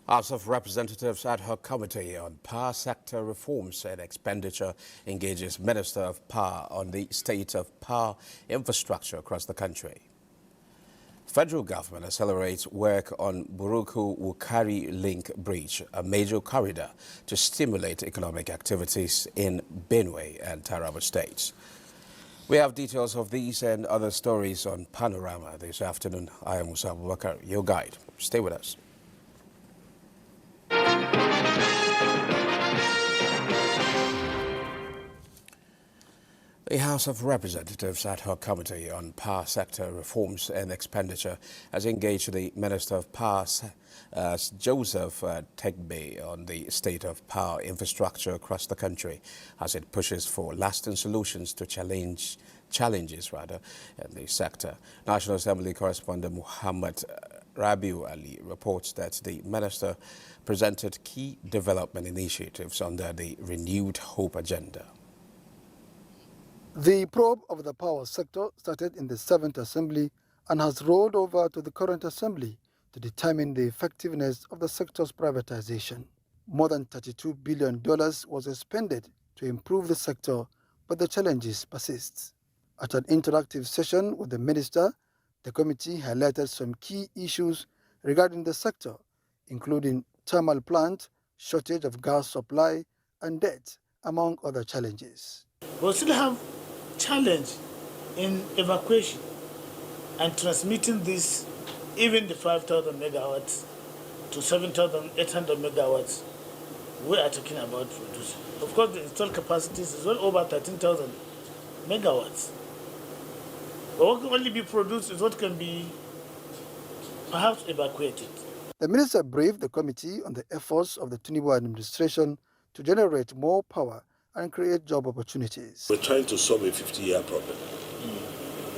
House of Representatives Ad Hoc Committee on Power Sector Reforms and Expenditure engages Minister of Power on the state of power infrastructure across the country. Federal government accelerates work on Buruku-Wukari Link Bridge, a major corridor to stimulate economic activities in Benue and Taraba states. We have details of these and other stories on Panorama this afternoon. I am Musa Abubakar, your guide. Stay with us. The House of Representatives Ad Hoc Committee on Power Sector Reforms and Expenditure has engaged the Minister of Power, Joseph Tegbe, on the state of power infrastructure across the country as it pushes for lasting solutions to challenges in the sector. National Assembly correspondent Muhammad Rabiu Ali reports that the minister presented key development initiatives under the Renewed Hope agenda. The probe of the power sector started in the 7th Assembly and has rolled over to the current Assembly to determine the effectiveness of the sector's privatization. More than $32 billion was expended to improve the sector, but the challenges persist. At an interactive session with the minister, the committee highlighted some key issues regarding the sector, including thermal plant, shortage of gas supply, and debt, among other challenges. We still have challenge in evacuation and transmitting this, even the 5,000 megawatts to 7,800 megawatts we are talking about producing. Of course, the installed capacities is well over 13,000 megawatts. But what can only be produced is what can be perhaps evacuated. The minister briefed the committee on the efforts of the Tinubu administration to generate more power and create job opportunities. We're trying to solve a 50-year problem.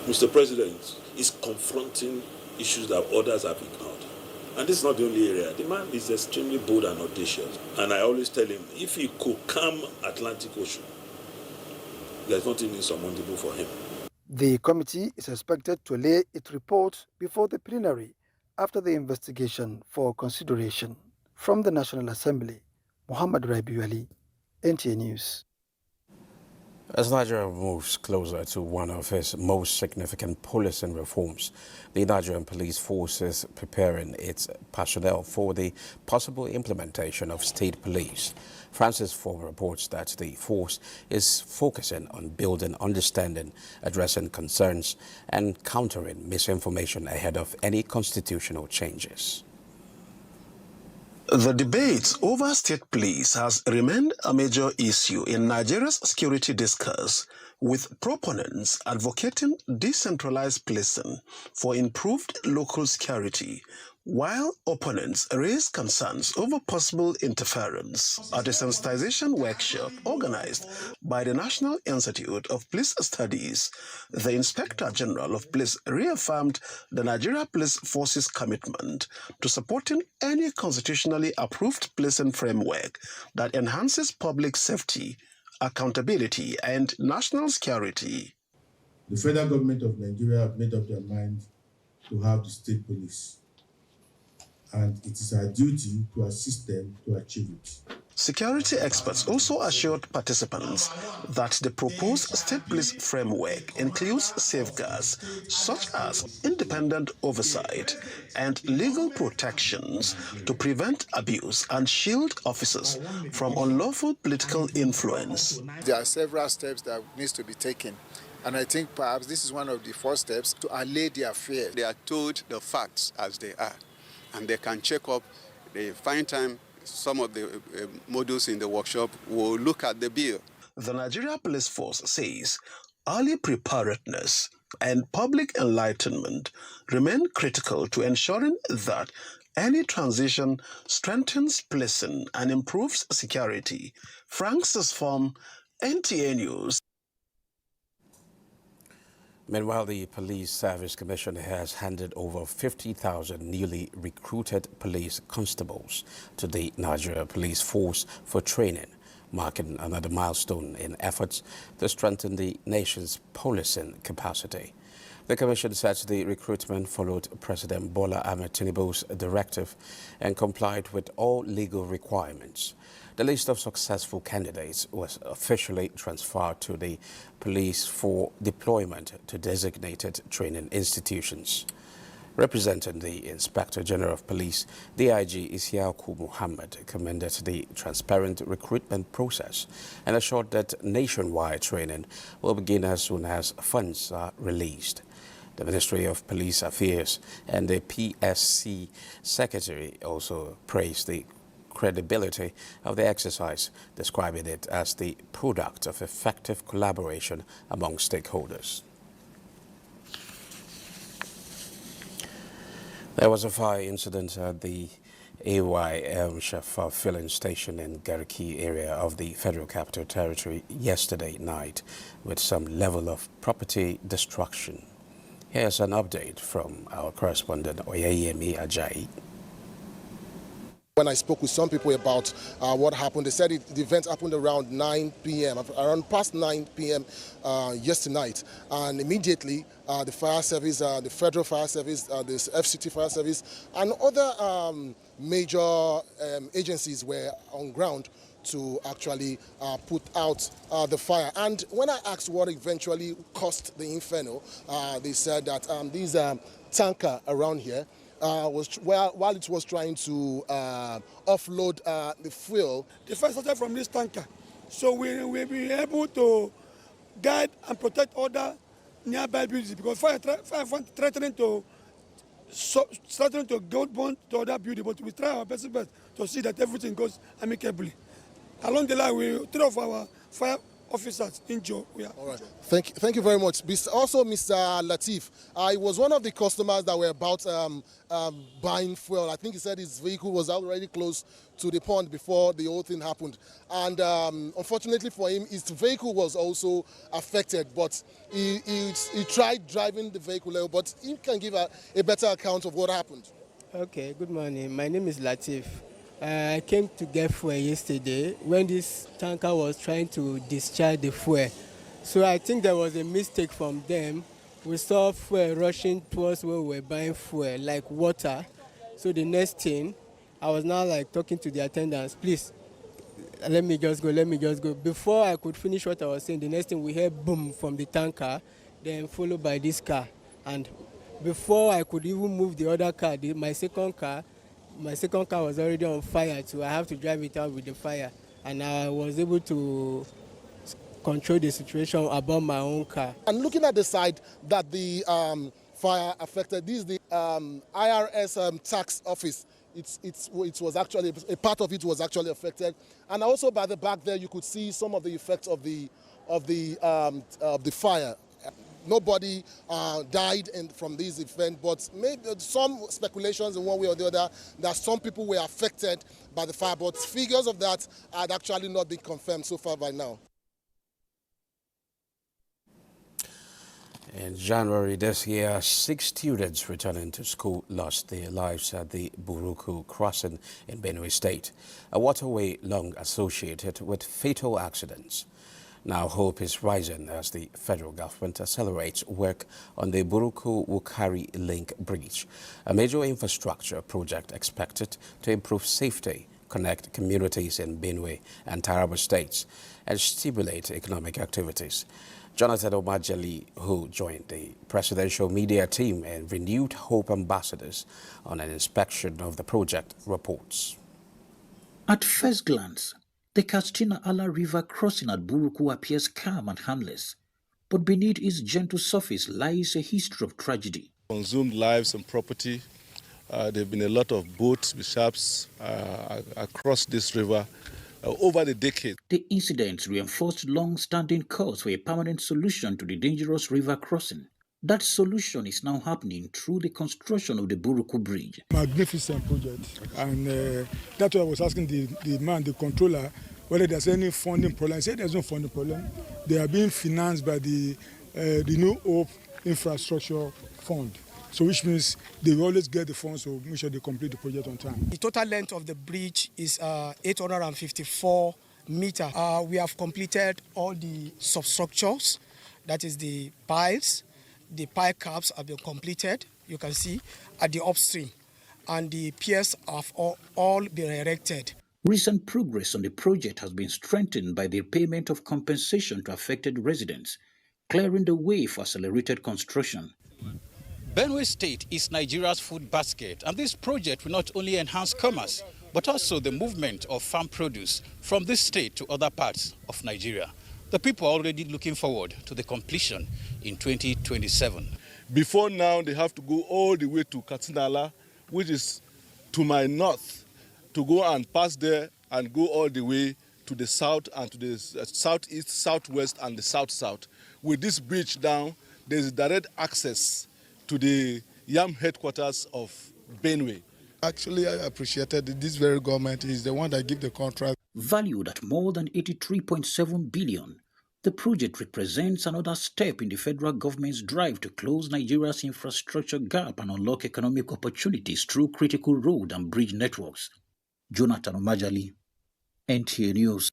Mr. President is confronting issues that others have ignored. And this is not the only area. The man is extremely bold and audacious. And I always tell him, if he could calm Atlantic Ocean, there's nothing insurmountable for him. The committee is expected to lay its report before the plenary after the investigation for consideration. From the National Assembly, Muhammad Rabiu Ali, NTA News. As Nigeria moves closer to one of its most significant policing reforms, the Nigerian police force is preparing its personnel for the possible implementation of state police. Francis Form reports that the force is focusing on building understanding, addressing concerns, and countering misinformation ahead of any constitutional changes. The debate over state police has remained a major issue in Nigeria's security discourse, with proponents advocating decentralized policing for improved local security, while opponents raise concerns over possible interference. At a sensitization workshop organized by the National Institute of Police Studies, the Inspector General of Police reaffirmed the Nigeria Police Force's commitment to supporting any constitutionally approved policing framework that enhances public safety, accountability, and national security. The federal government of Nigeria have made up their mind to have the state police, and it is our duty to assist them to achieve it. Security experts also assured participants that the proposed state police framework includes safeguards such as independent oversight and legal protections to prevent abuse and shield officers from unlawful political influence. There are several steps that need to be taken, and I think perhaps this is one of the first steps to allay their fear. They are told the facts as they are, and they can check up. They find time. Some of the modules in the workshop will look at the bill. The Nigeria Police Force says early preparedness and public enlightenment remain critical to ensuring that any transition strengthens policing and improves security. Francis Form, NTA News. Meanwhile, the Police Service Commission has handed over 50,000 newly recruited police constables to the Nigeria Police Force for training, marking another milestone in efforts to strengthen the nation's policing capacity. The Commission said the recruitment followed President Bola Ahmed Tinubu's directive and complied with all legal requirements. The list of successful candidates was officially transferred to the police for deployment to designated training institutions. Representing the Inspector General of Police, DIG Isiaku Muhammad commended the transparent recruitment process and assured that nationwide training will begin as soon as funds are released. The Ministry of Police Affairs and the PSC Secretary also praised the credibility of the exercise, describing it as the product of effective collaboration among stakeholders. There was a fire incident at the AY Shafa filling station in Gariki area of the Federal Capital Territory yesterday night, with some level of property destruction. Here's an update from our correspondent Oyeyemi Ajayi. When I spoke with some people about what happened, they said the event happened around 9 p.m., around past 9 p.m. Yesterday night. And immediately, the fire service, the Federal Fire Service, the FCT Fire Service, and other major agencies were on ground to actually put out the fire. And when I asked what eventually caused the inferno, they said that these tanker around here, while it was trying to offload the fuel. The fire started from this tanker. So we will be able to guide and protect other nearby buildings, because fire threatening to go burn to other buildings, but we try our best to see that everything goes amicably. Along the line, 3 of our fire officers injured. All right. Thank you very much. Also, Mr. Latif, I was one of the customers that were about buying fuel. I think he said his vehicle was already close to the pond before the whole thing happened. And unfortunately for him, his vehicle was also affected, but he tried driving the vehicle, but he can give a better account of what happened. Okay, good morning. My name is Latif. I came to get fuel yesterday when this tanker was trying to discharge the fuel. So I think there was a mistake from them. We saw fuel rushing towards where we were buying fuel, like water. So the next thing, I was now like talking to the attendants, please, let me just go. Before I could finish what I was saying, the next thing we heard boom from the tanker, then followed by this car. And before I could even move the other car, my second car was already on fire, so I have to drive it out with the fire. And I was able to control the situation about my own car. And looking at the side that the fire affected, this is the IRS tax office. It was actually, a part of it was actually affected. And also by the back there, you could see some of the effects of the fire. Nobody died from this event, but maybe some speculations in one way or the other that some people were affected by the fire, but figures of that had actually not been confirmed so far by now. In January this year, 6 students returning to school lost their lives at the Buruku crossing in Benue State, a waterway long associated with fatal accidents. Now hope is rising as the federal government accelerates work on the Buruku-Wukari Link Bridge, a major infrastructure project expected to improve safety, connect communities in Benue and Taraba states, and stimulate economic activities. Jonathan Omajali, who joined the presidential media team and renewed hope ambassadors on an inspection of the project, reports. At first glance, the Katsina-Ala River crossing at Buruku appears calm and harmless, but beneath its gentle surface lies a history of tragedy. Consumed lives and property. There have been a lot of boats, mishaps across this river over the decade. The incidents reinforced long-standing calls for a permanent solution to the dangerous river crossing. That solution is now happening through the construction of the Buruku Bridge. Magnificent project. And that's why I was asking the controller, whether there's any funding problem. I said there's no funding problem. They are being financed by the New Hope Infrastructure Fund. So which means they always get the funds to make sure they complete the project on time. The total length of the bridge is 854 meters. We have completed all the substructures, that is the piles, The pipe caps have been completed, you can see, at the upstream, and the piers have all been erected. Recent progress on the project has been strengthened by the payment of compensation to affected residents, clearing the way for accelerated construction. Benue State is Nigeria's food basket, and this project will not only enhance commerce, but also the movement of farm produce from this state to other parts of Nigeria. The people are already looking forward to the completion in 2027. Before now, they have to go all the way to Katsina, which is to my north, to go and pass there and go all the way to the south and to the southeast, southwest, and the south-south. With this bridge down, there's direct access to the Yam headquarters of Benue. Actually, I appreciated that this very government is the one that gives the contract. Valued at more than 83.7 billion, the project represents another step in the federal government's drive to close Nigeria's infrastructure gap and unlock economic opportunities through critical road and bridge networks. Jonathan Omajali, NTA News.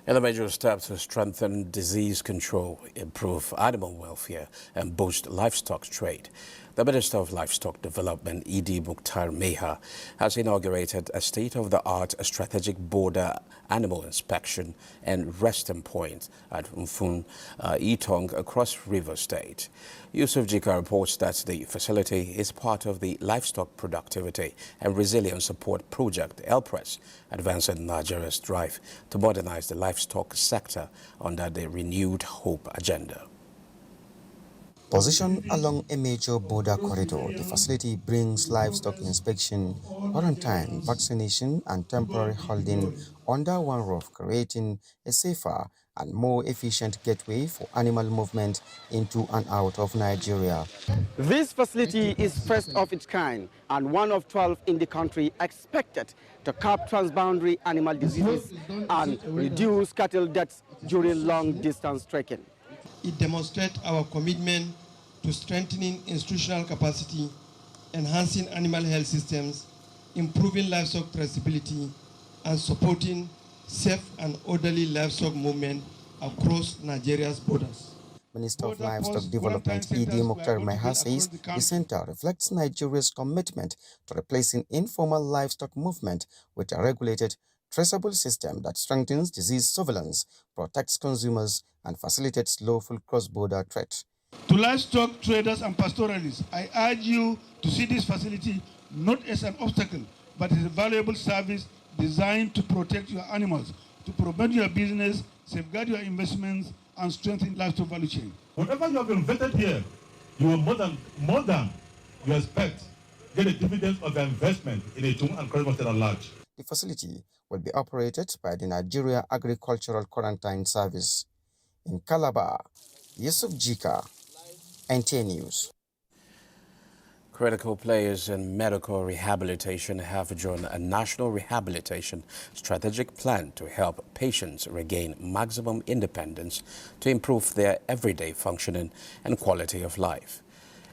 In a major step to strengthen disease control, improve animal welfare, and boost livestock trade, the Minister of Livestock Development, Idi Mukhtar Meha, has inaugurated a state-of-the-art strategic border animal inspection and resting point at Mfun Itong across River State. Yusuf Jika reports that the facility is part of the Livestock Productivity and Resilience Support Project, LPRES, advancing Nigeria's drive to modernize the livestock sector under the Renewed Hope agenda. Positioned along a major border corridor, the facility brings livestock inspection, quarantine, vaccination, and temporary holding under one roof, creating a safer and more efficient gateway for animal movement into and out of Nigeria. This facility is first of its kind and one of 12 in the country expected to curb transboundary animal diseases and reduce cattle deaths during long-distance trekking. It demonstrates our commitment to strengthening institutional capacity, enhancing animal health systems, improving livestock traceability, and supporting safe and orderly livestock movement across Nigeria's borders. Minister of Livestock Development Idi Mukhtar Meha says the center reflects Nigeria's commitment to replacing informal livestock movement with a regulated, traceable system that strengthens disease surveillance, protects consumers, and facilitates lawful cross-border trade. To livestock traders and pastoralists, I urge you to see this facility not as an obstacle, but as a valuable service designed to protect your animals, to promote your business, safeguard your investments, and strengthen livestock value chain. Whatever you have invested here, you will more than you expect get the dividends of your investment in a tune and cross-border at large. The facility will be operated by the Nigeria Agricultural Quarantine Service. In Calabar, Yusuf Jika, NTA News. Critical players in medical rehabilitation have drawn a national rehabilitation strategic plan to help patients regain maximum independence to improve their everyday functioning and quality of life.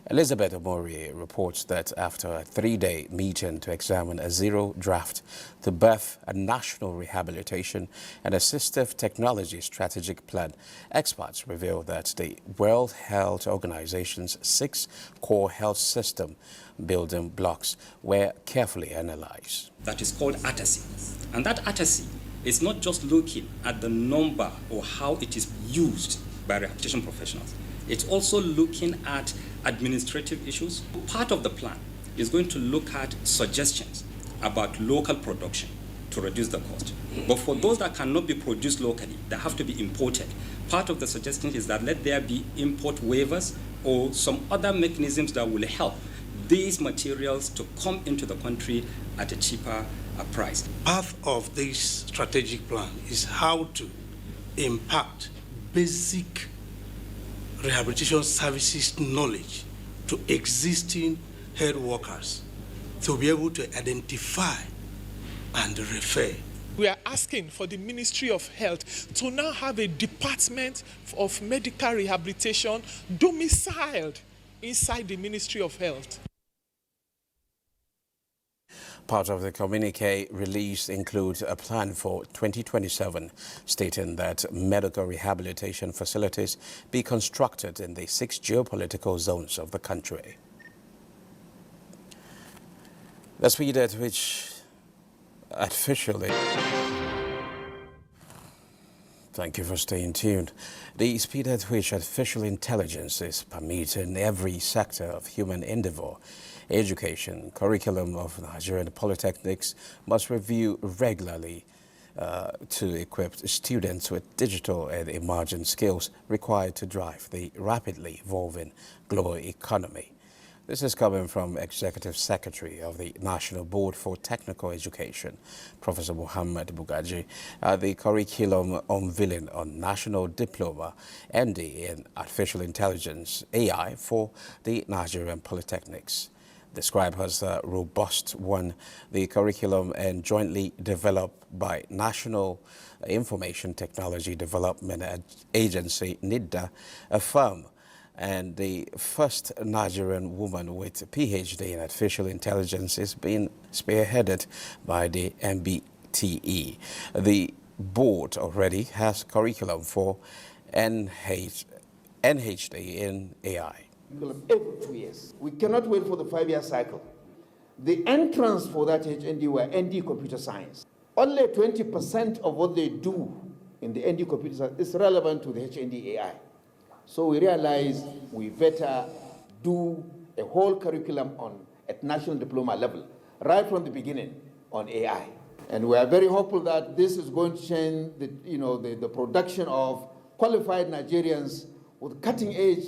Elizabeth Omori reports that after a 3-day meeting to examine a zero draft to birth a national rehabilitation and assistive technology strategic plan, experts reveal that the World Health Organization's 6 core health system building blocks were carefully analyzed. That is called ATASI. And that ATASI is not just looking at the number or how it is used by rehabilitation professionals. It's also looking at administrative issues. Part of the plan is going to look at suggestions about local production to reduce the cost. But for those that cannot be produced locally, they have to be imported. Part of the suggestion is that let there be import waivers or some other mechanisms that will help these materials to come into the country at a cheaper price. Part of this strategic plan is how to impact basic rehabilitation services knowledge to existing health workers to be able to identify and refer. We are asking for the Ministry of Health to now have a department of medical rehabilitation domiciled inside the Ministry of Health. Part of the communique released includes a plan for 2027, stating that medical rehabilitation facilities be constructed in the 6 geopolitical zones of the country. The speed at which artificially... Thank you for staying tuned. The speed at which artificial intelligence is permeating every sector of human endeavor, education, curriculum of Nigerian polytechnics must review regularly to equip students with digital and emerging skills required to drive the rapidly evolving global economy. This is coming from Executive Secretary of the National Board for Technical Education, Professor Muhammad Bugaji, at the curriculum unveiling on National Diploma ND in Artificial Intelligence AI for the Nigerian Polytechnics. Described as a robust one, the curriculum and jointly developed by National Information Technology Development Agency, NIDDA, a firm and the first Nigerian woman with a PhD in artificial intelligence is being spearheaded by the MBTE. The board already has curriculum for NHD in AI. Every 2 years. We cannot wait for the 5-year cycle. The entrance for that HND were ND computer science. Only 20% of what they do in the ND computer science is relevant to the HND AI. So we realize we better do a whole curriculum at national diploma level, right from the beginning on AI. And we are very hopeful that this is going to change the production of qualified Nigerians with cutting-edge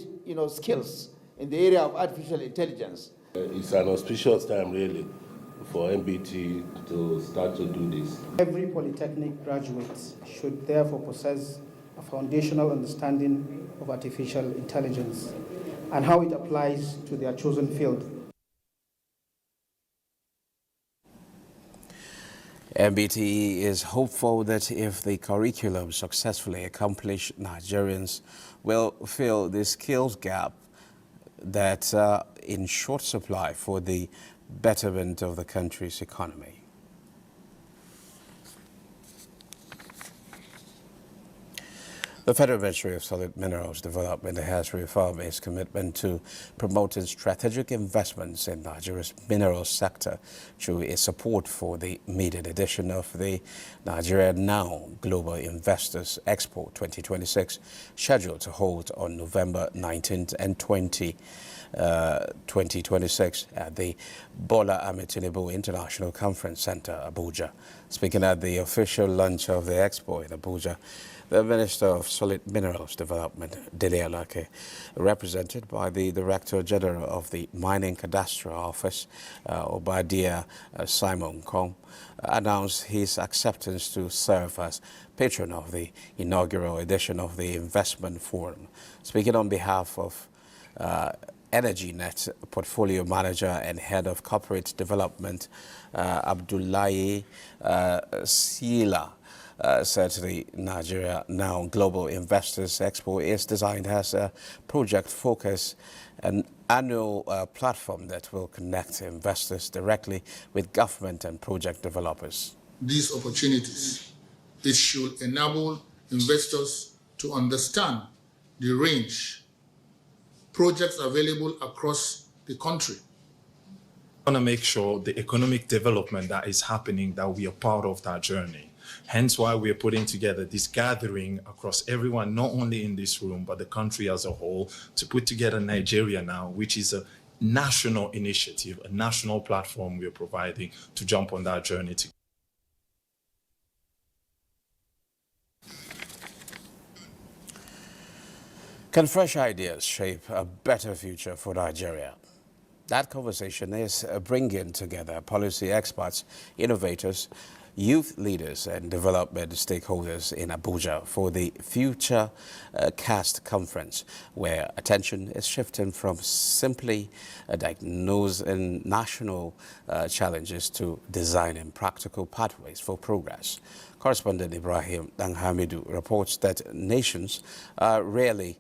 skills in the area of artificial intelligence. It's an auspicious time, really, for MBT to start to do this. Every polytechnic graduate should therefore possess a foundational understanding of artificial intelligence and how it applies to their chosen field. MBTE is hopeful that if the curriculum successfully accomplished, Nigerians will fill the skills gap that's in short supply for the betterment of the country's economy. The Federal Ministry of Solid Minerals Development has reaffirmed its commitment to promoting strategic investments in Nigeria's mineral sector through its support for the maiden edition of the Nigeria Now Global Investors Expo 2026, scheduled to hold on November 19th and 2026 at the Bola Ahmed Tinubu International Conference Center, Abuja. Speaking at the official launch of the expo in Abuja, the Minister of Solid Minerals Development, Dele Alake, represented by the Director General of the Mining Cadastral Office, Obadiah Simon Kong, announced his acceptance to serve as patron of the inaugural edition of the Investment Forum. Speaking on behalf of EnergyNet Portfolio Manager and Head of Corporate Development, Abdullahi Sila, said the Nigeria Now Global Investors Expo is designed as a project-focused and annual platform that will connect investors directly with government and project developers. These opportunities, it should enable investors to understand the range projects available across the country. We want to make sure the economic development that is happening, that we are part of that journey. Hence why we are putting together this gathering across everyone, not only in this room, but the country as a whole, to put together Nigeria Now, which is a national initiative, a national platform we are providing to jump on that journey together. Can fresh ideas shape a better future for Nigeria? That conversation is bringing together policy experts, innovators, youth leaders and development stakeholders in Abuja for the Future Cast Conference, where attention is shifting from simply diagnosing national challenges to designing practical pathways for progress. Correspondent Ibrahim Danghamidu reports that nations are rarely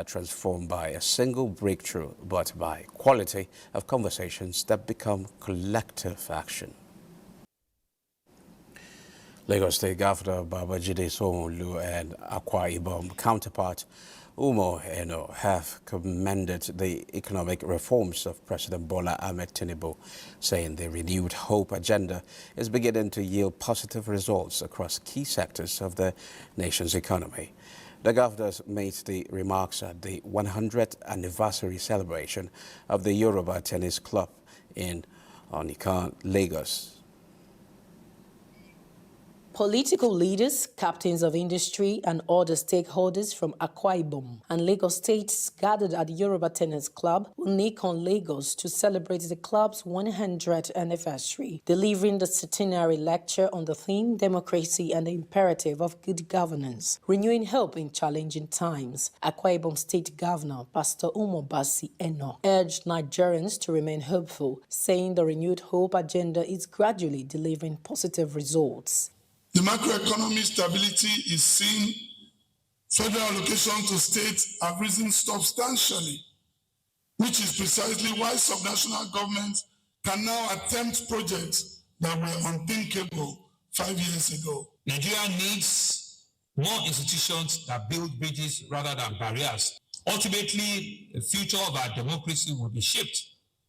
transformed by a single breakthrough, but by quality of conversations that become collective action. Lagos State Governor Babajide Sanwo-Olu and Akwa Ibom counterpart Umo Eno have commended the economic reforms of President Bola Ahmed Tinubu, saying the renewed hope agenda is beginning to yield positive results across key sectors of the nation's economy. The governors made the remarks at the 100th anniversary celebration of the Yoruba Tennis Club in Onikan, Lagos. Political leaders, captains of industry and other stakeholders from Akwa Ibom and Lagos states gathered at the Yoruba Tennis Club, Onikan, Lagos, to celebrate the club's 100th anniversary, delivering the centenary lecture on the theme Democracy and the Imperative of Good Governance, renewing hope in challenging times. Akwa Ibom State Governor Pastor Umo Basi Eno urged Nigerians to remain hopeful, saying the renewed hope agenda is gradually delivering positive results. The macroeconomic stability is seen. Federal allocations to states have risen substantially, which is precisely why subnational governments can now attempt projects that were unthinkable 5 years ago. Nigeria needs more institutions that build bridges rather than barriers. Ultimately, the future of our democracy will be shaped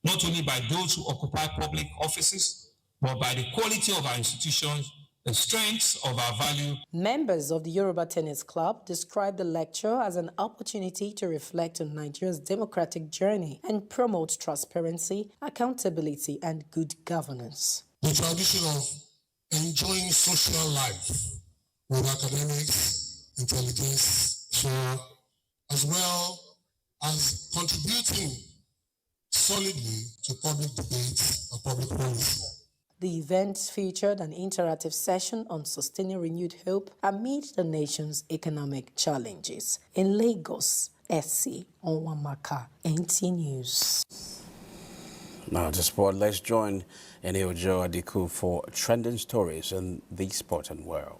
not only by those who occupy public offices, but by the quality of our institutions, the strengths of our value. Members of the Yoruba Tennis Club described the lecture as an opportunity to reflect on Nigeria's democratic journey and promote transparency, accountability, and good governance. The tradition of enjoying social life with academics, intelligence, as well as contributing solidly to public debates and public policy. The event featured an interactive session on sustaining renewed hope amid the nation's economic challenges. In Lagos, SC Onwamaka, NT News. Now to sport, let's join Eniojo Adiku for trending stories in the sporting world.